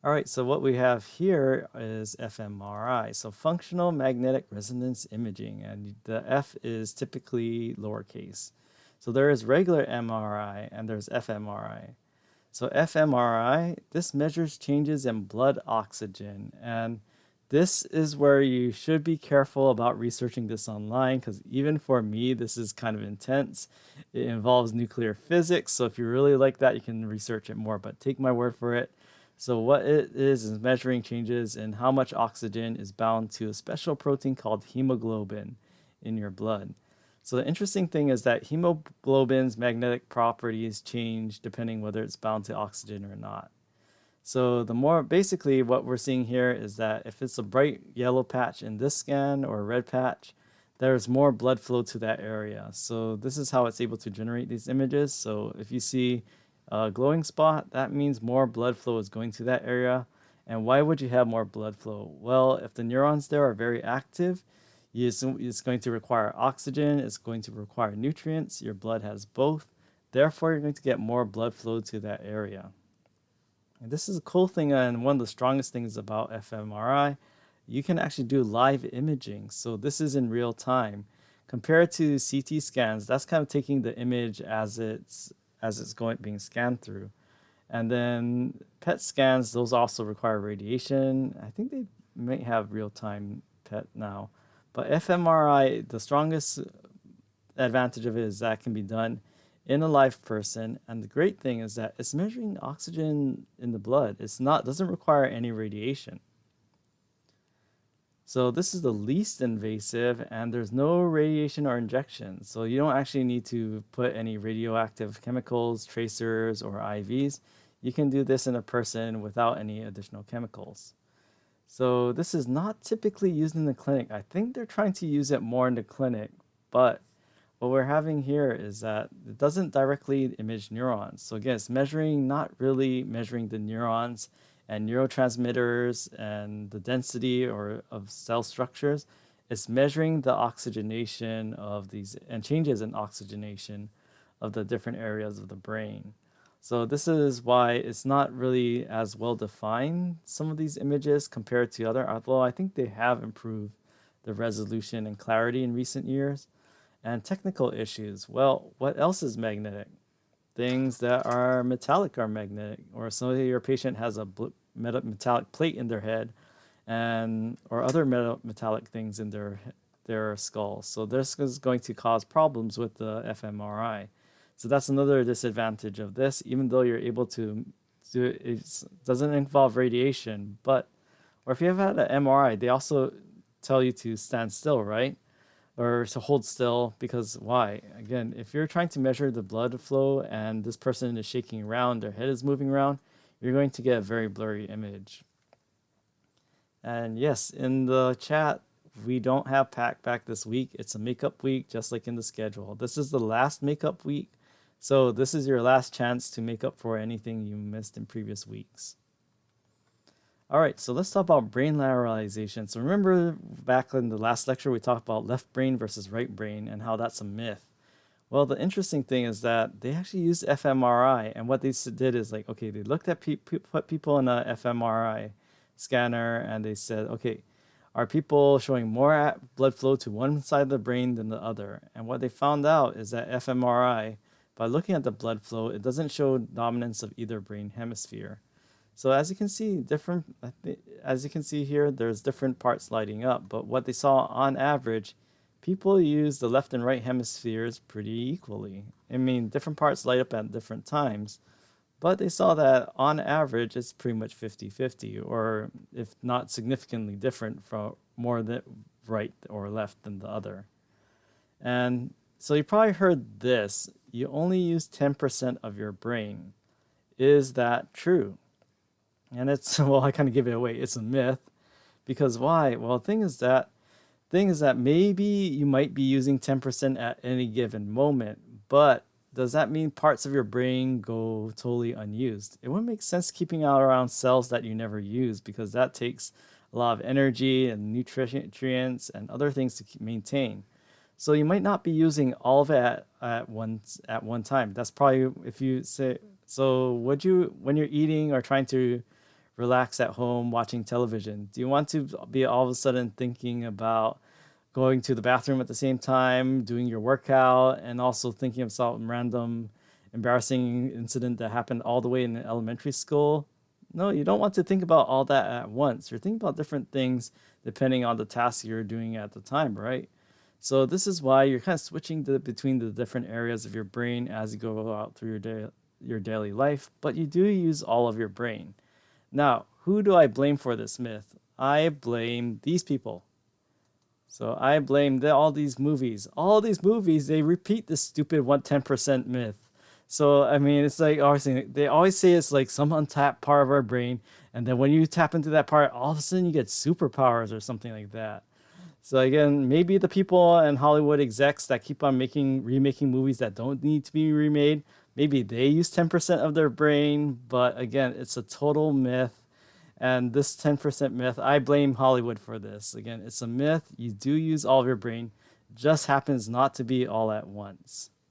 All right, so what we have here is fMRI, so functional magnetic resonance imaging, and the F is typically lowercase. So there is regular MRI and there's fMRI. So fMRI, this measures changes in blood oxygen, and this is where you should be careful about researching this online because even for me, this is kind of intense. It involves nuclear physics, so if you really like that, you can research it more, but take my word for it. So what it is measuring changes in how much oxygen is bound to a special protein called hemoglobin in your blood. So the interesting thing is that hemoglobin's magnetic properties change depending whether it's bound to oxygen or not. So the more basically what we're seeing here is that if it's a bright yellow patch in this scan or a red patch, there's more blood flow to that area. So this is how it's able to generate these images. So if you see a glowing spot, that means more blood flow is going to that area. And why would you have more blood flow? Well, if the neurons there are very active, it's going to require oxygen, it's going to require nutrients. Your blood has both. Therefore, you're going to get more blood flow to that area. And this is a cool thing, and one of the strongest things about fMRI. You can actually do live imaging. So this is in real time. Compared to CT scans, that's kind of taking the image as it's going being scanned through. And then PET scans, those also require radiation. I think they may have real time PET now. But fMRI, the strongest advantage of it is that it can be done in a live person. And the great thing is that it's measuring oxygen in the blood. It's not doesn't require any radiation. So this is the least invasive, and there's no radiation or injection. So you don't actually need to put any radioactive chemicals, tracers, or IVs. You can do this in a person without any additional chemicals. So this is not typically used in the clinic. I think they're trying to use it more in the clinic, but what we're having here is that it doesn't directly image neurons. So again, it's measuring, not really measuring the neurons and neurotransmitters and the density or of cell structures. It's measuring the oxygenation of these and changes in oxygenation of the different areas of the brain. So this is why it's not really as well defined, some of these images compared to other, although I think they have improved the resolution and clarity in recent years. And technical issues. Well, what else is magnetic? Things that are metallic are magnetic, or say your patient has a metallic plate in their head, and or other metallic things in their skull. So this is going to cause problems with the fMRI. So that's another disadvantage of this. Even though you're able to do it, it doesn't involve radiation, but or if you have had an MRI, they also tell you to stand still, right? Or to hold still because why? Again, if you're trying to measure the blood flow and this person is shaking around, their head is moving around, you're going to get a very blurry image. And yes, in the chat, we don't have pack back this week. It's a makeup week, just like in the schedule. This is the last makeup week. So this is your last chance to make up for anything you missed in previous weeks. All right, so let's talk about brain lateralization. So remember back in the last lecture, we talked about left brain versus right brain and how that's a myth. Well, the interesting thing is that they actually used fMRI, and what they did is like, okay, they looked at put people in a fMRI scanner, and they said, okay, are people showing more blood flow to one side of the brain than the other? And what they found out is that fMRI, by looking at the blood flow, it doesn't show dominance of either brain hemisphere. So as you can see, as you can see here, there's different parts lighting up. But what they saw on average, people use the left and right hemispheres pretty equally. I mean, different parts light up at different times. But they saw that on average, it's pretty much 50-50, or if not significantly different from more the right or left than the other. And so you probably heard this. You only use 10% of your brain. Is that true? And it's, well, I kind of give it away. It's a myth. Because why? Well, the thing is that maybe you might be using 10% at any given moment, but does that mean parts of your brain go totally unused? It wouldn't make sense keeping out around cells that you never use because that takes a lot of energy and nutrients and other things to maintain. So you might not be using all of it at one time. That's probably if you say so. Would you, when you're eating or trying to relax at home watching television? Do you want to be all of a sudden thinking about going to the bathroom at the same time, doing your workout, and also thinking of some random embarrassing incident that happened all the way in elementary school? No, you don't want to think about all that at once. You're thinking about different things depending on the task you're doing at the time, right? So this is why you're kind of switching between the different areas of your brain as you go out through your daily life, but you do use all of your brain. Now, who do I blame for this myth? I blame these people. So I blame all these movies. All these movies, they repeat this stupid 110% myth. So I mean, it's like obviously they always say it's like some untapped part of our brain, and then when you tap into that part, all of a sudden you get superpowers or something like that. So again, maybe the people and Hollywood execs that keep on remaking movies that don't need to be remade, maybe they use 10% of their brain, but again, it's a total myth. And this 10% myth, I blame Hollywood for this. Again, it's a myth. You do use all of your brain, just happens not to be all at once.